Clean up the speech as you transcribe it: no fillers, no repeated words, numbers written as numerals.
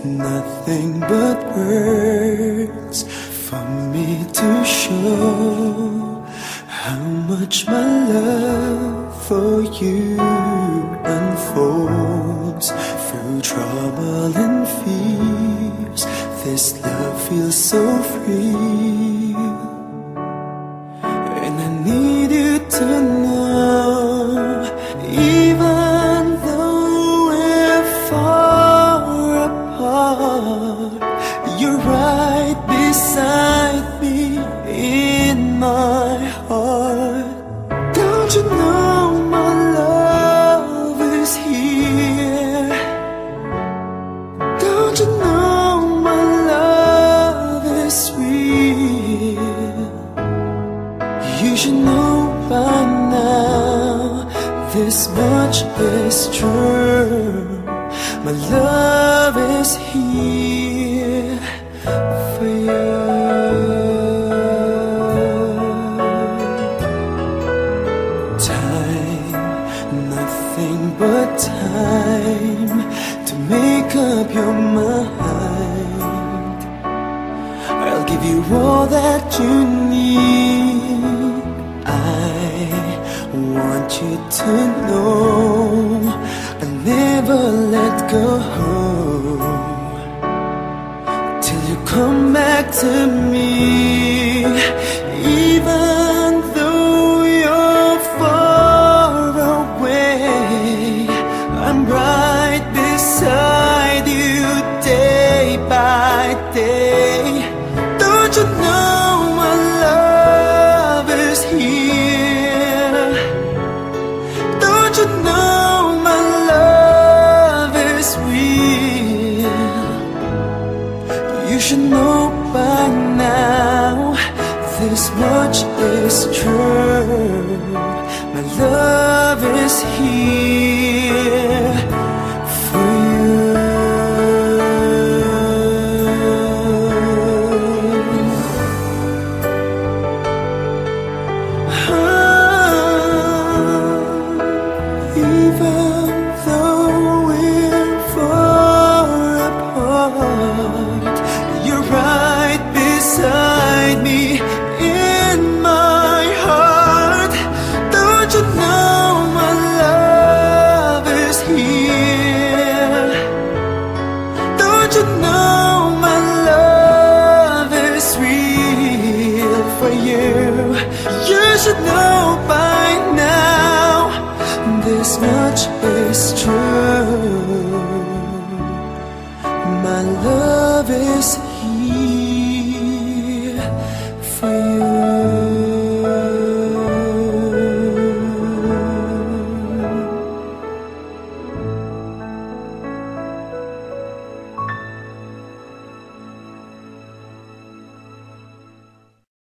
nothing but words for me to show how much my love for you unfolds through trouble and fears. This love feels so free, and I need you to know, even though we're far apart, you're right beside me in my heart. Don't you know my love is here? Don't you know my love is real? You should know by now, this much is true. My love is here for you. Time, nothing but time to make up your mind. I'll give you all that you need. I want you to know I'll never let go till you come back to me. Even though you're far away, I'm right beside you day by day. Don't you know my love is here? Don't you know my love is real? You should know by now, this much is true. My love is here for you. Even though we're far apart, you're right beside me in my heart. Don't you know my love is here? Don't you know my love is real for you? You should know by now, this much is true. My love is here.